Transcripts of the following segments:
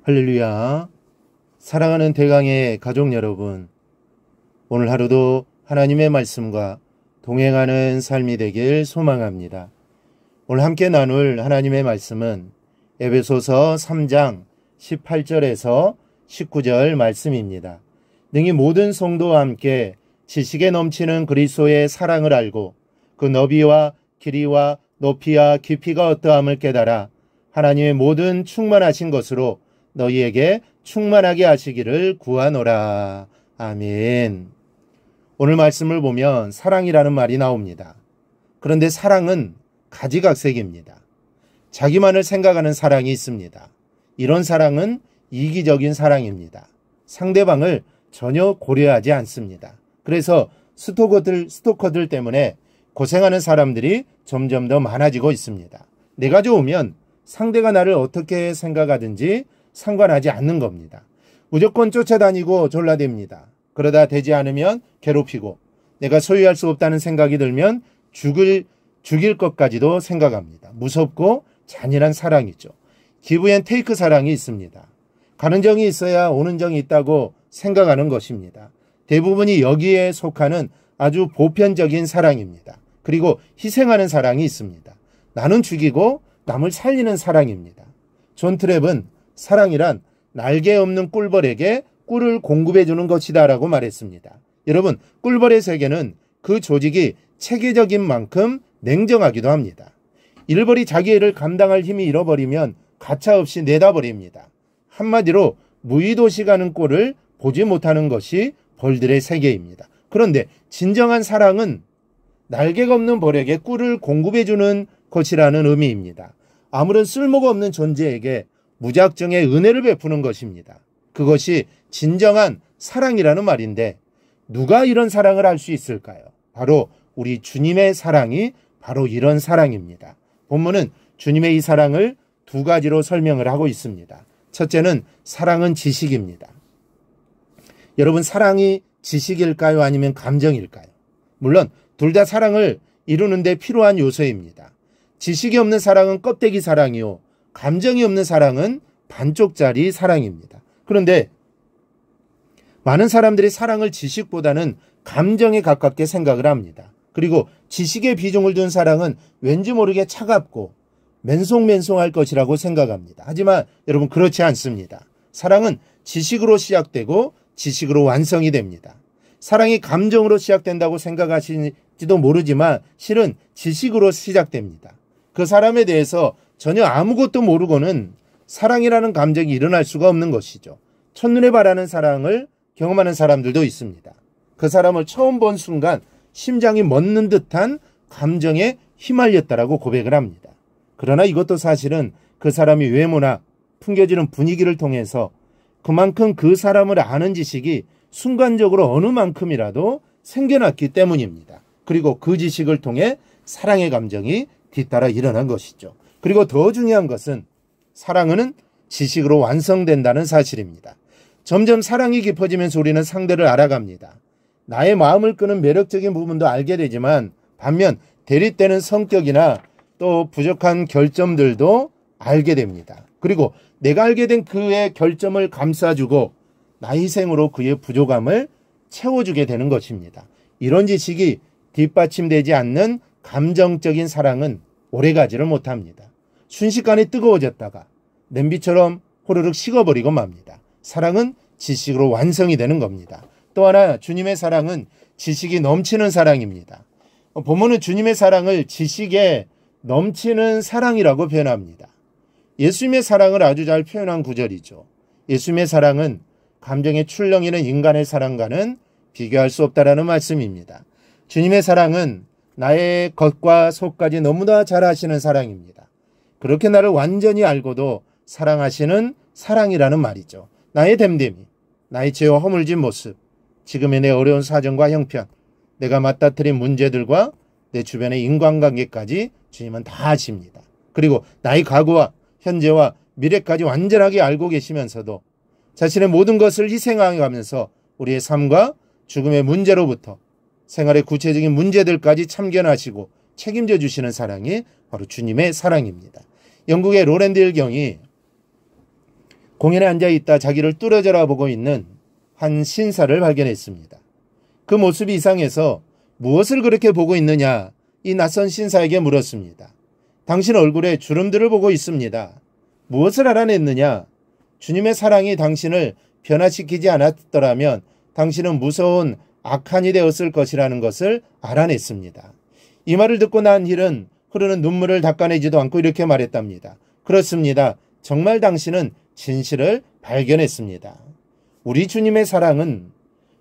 할렐루야. 사랑하는 대강의 가족 여러분, 오늘 하루도 하나님의 말씀과 동행하는 삶이 되길 소망합니다. 오늘 함께 나눌 하나님의 말씀은 에베소서 3장 18절에서 19절 말씀입니다. 능히 모든 성도와 함께 지식에 넘치는 그리스도의 사랑을 알고 그 너비와 길이와 높이와 깊이가 어떠함을 깨달아 하나님의 모든 충만하신 것으로 너희에게 충만하게 하시기를 구하노라. 아멘. 오늘 말씀을 보면 사랑이라는 말이 나옵니다. 그런데 사랑은 가지각색입니다. 자기만을 생각하는 사랑이 있습니다. 이런 사랑은 이기적인 사랑입니다. 상대방을 전혀 고려하지 않습니다. 그래서 스토커들 때문에 고생하는 사람들이 점점 더 많아지고 있습니다. 내가 좋으면 상대가 나를 어떻게 생각하든지 상관하지 않는 겁니다. 무조건 쫓아다니고 졸라댑니다. 그러다 되지 않으면 괴롭히고 내가 소유할 수 없다는 생각이 들면 죽일 것까지도 생각합니다. 무섭고 잔인한 사랑이죠. 기브 앤 테이크 사랑이 있습니다. 가는 정이 있어야 오는 정이 있다고 생각하는 것입니다. 대부분이 여기에 속하는 아주 보편적인 사랑입니다. 그리고 희생하는 사랑이 있습니다. 나는 죽이고 남을 살리는 사랑입니다. 존 트랩은 사랑이란 날개 없는 꿀벌에게 꿀을 공급해 주는 것이다 라고 말했습니다. 여러분, 꿀벌의 세계는 그 조직이 체계적인 만큼 냉정하기도 합니다. 일벌이 자기 일을 감당할 힘이 잃어버리면 가차없이 내다버립니다. 한마디로 무의도시 가는 꼴을 보지 못하는 것이 벌들의 세계입니다. 그런데 진정한 사랑은 날개가 없는 벌에게 꿀을 공급해 주는 것이라는 의미입니다. 아무런 쓸모가 없는 존재에게 무작정의 은혜를 베푸는 것입니다. 그것이 진정한 사랑이라는 말인데 누가 이런 사랑을 할 수 있을까요? 바로 우리 주님의 사랑이 바로 이런 사랑입니다. 본문은 주님의 이 사랑을 두 가지로 설명을 하고 있습니다. 첫째는 사랑은 지식입니다. 여러분, 사랑이 지식일까요? 아니면 감정일까요? 물론 둘 다 사랑을 이루는 데 필요한 요소입니다. 지식이 없는 사랑은 껍데기 사랑이요, 감정이 없는 사랑은 반쪽짜리 사랑입니다. 그런데 많은 사람들이 사랑을 지식보다는 감정에 가깝게 생각을 합니다. 그리고 지식에 비중을 둔 사랑은 왠지 모르게 차갑고 맨송맨송할 것이라고 생각합니다. 하지만 여러분, 그렇지 않습니다. 사랑은 지식으로 시작되고 지식으로 완성이 됩니다. 사랑이 감정으로 시작된다고 생각하시지도 모르지만 실은 지식으로 시작됩니다. 그 사람에 대해서 전혀 아무것도 모르고는 사랑이라는 감정이 일어날 수가 없는 것이죠. 첫눈에 반하는 사랑을 경험하는 사람들도 있습니다. 그 사람을 처음 본 순간 심장이 멎는 듯한 감정에 휘말렸다라고 고백을 합니다. 그러나 이것도 사실은 그 사람이 외모나 풍겨지는 분위기를 통해서 그만큼 그 사람을 아는 지식이 순간적으로 어느 만큼이라도 생겨났기 때문입니다. 그리고 그 지식을 통해 사랑의 감정이 뒤따라 일어난 것이죠. 그리고 더 중요한 것은 사랑은 지식으로 완성된다는 사실입니다. 점점 사랑이 깊어지면서 우리는 상대를 알아갑니다. 나의 마음을 끄는 매력적인 부분도 알게 되지만 반면 대립되는 성격이나 또 부족한 결점들도 알게 됩니다. 그리고 내가 알게 된 그의 결점을 감싸주고 나의 희생으로 그의 부족함을 채워주게 되는 것입니다. 이런 지식이 뒷받침되지 않는 감정적인 사랑은 오래가지를 못합니다. 순식간에 뜨거워졌다가 냄비처럼 호로록 식어버리고 맙니다. 사랑은 지식으로 완성이 되는 겁니다. 또 하나, 주님의 사랑은 지식이 넘치는 사랑입니다. 본문은 주님의 사랑을 지식에 넘치는 사랑이라고 표현합니다. 예수님의 사랑을 아주 잘 표현한 구절이죠. 예수님의 사랑은 감정의 출렁이는 인간의 사랑과는 비교할 수 없다라는 말씀입니다. 주님의 사랑은 나의 겉과 속까지 너무나 잘 아시는 사랑입니다. 그렇게 나를 완전히 알고도 사랑하시는 사랑이라는 말이죠. 나의 됨됨이, 나의 죄와 허물진 모습, 지금의 내 어려운 사정과 형편, 내가 맞닥뜨린 문제들과 내 주변의 인간관계까지 주님은 다 아십니다. 그리고 나의 과거와 현재와 미래까지 완전하게 알고 계시면서도 자신의 모든 것을 희생하면서 우리의 삶과 죽음의 문제로부터 생활의 구체적인 문제들까지 참견하시고 책임져 주시는 사랑이 바로 주님의 사랑입니다. 영국의 로렌드 일경이 공연에 앉아있다 자기를 뚫어져라 보고 있는 한 신사를 발견했습니다. 그 모습이 이상해서 무엇을 그렇게 보고 있느냐 이 낯선 신사에게 물었습니다. 당신 얼굴에 주름들을 보고 있습니다. 무엇을 알아냈느냐? 주님의 사랑이 당신을 변화시키지 않았더라면 당신은 무서운 악한이 되었을 것이라는 것을 알아냈습니다. 이 말을 듣고 난 힐은 흐르는 눈물을 닦아내지도 않고 이렇게 말했답니다. 그렇습니다. 정말 당신은 진실을 발견했습니다. 우리 주님의 사랑은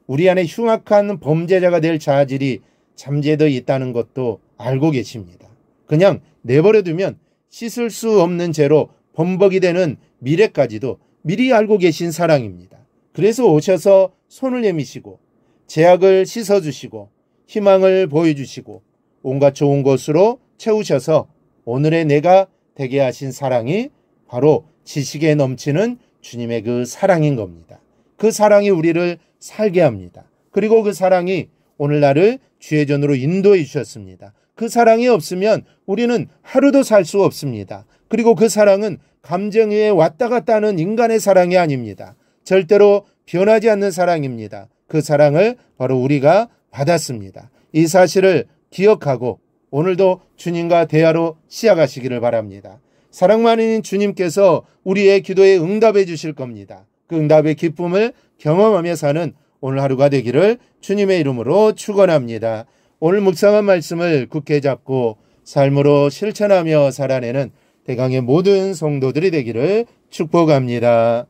우리 안에 흉악한 범죄자가 될 자질이 잠재되어 있다는 것도 알고 계십니다. 그냥 내버려두면 씻을 수 없는 죄로 범벅이 되는 미래까지도 미리 알고 계신 사랑입니다. 그래서 오셔서 손을 내미시고 죄악을 씻어주시고 희망을 보여주시고 온갖 좋은 것으로 채우셔서 오늘의 내가 되게 하신 사랑이 바로 지식에 넘치는 주님의 그 사랑인 겁니다. 그 사랑이 우리를 살게 합니다. 그리고 그 사랑이 오늘날을 주의 전으로 인도해 주셨습니다. 그 사랑이 없으면 우리는 하루도 살 수 없습니다. 그리고 그 사랑은 감정 위에 왔다 갔다 하는 인간의 사랑이 아닙니다. 절대로 변하지 않는 사랑입니다. 그 사랑을 바로 우리가 받았습니다. 이 사실을 기억하고 오늘도 주님과 대화로 시작하시기를 바랍니다. 사랑 많으신 주님께서 우리의 기도에 응답해 주실 겁니다. 그 응답의 기쁨을 경험하며 사는 오늘 하루가 되기를 주님의 이름으로 축원합니다. 오늘 묵상한 말씀을 굳게 잡고 삶으로 실천하며 살아내는 대강의 모든 성도들이 되기를 축복합니다.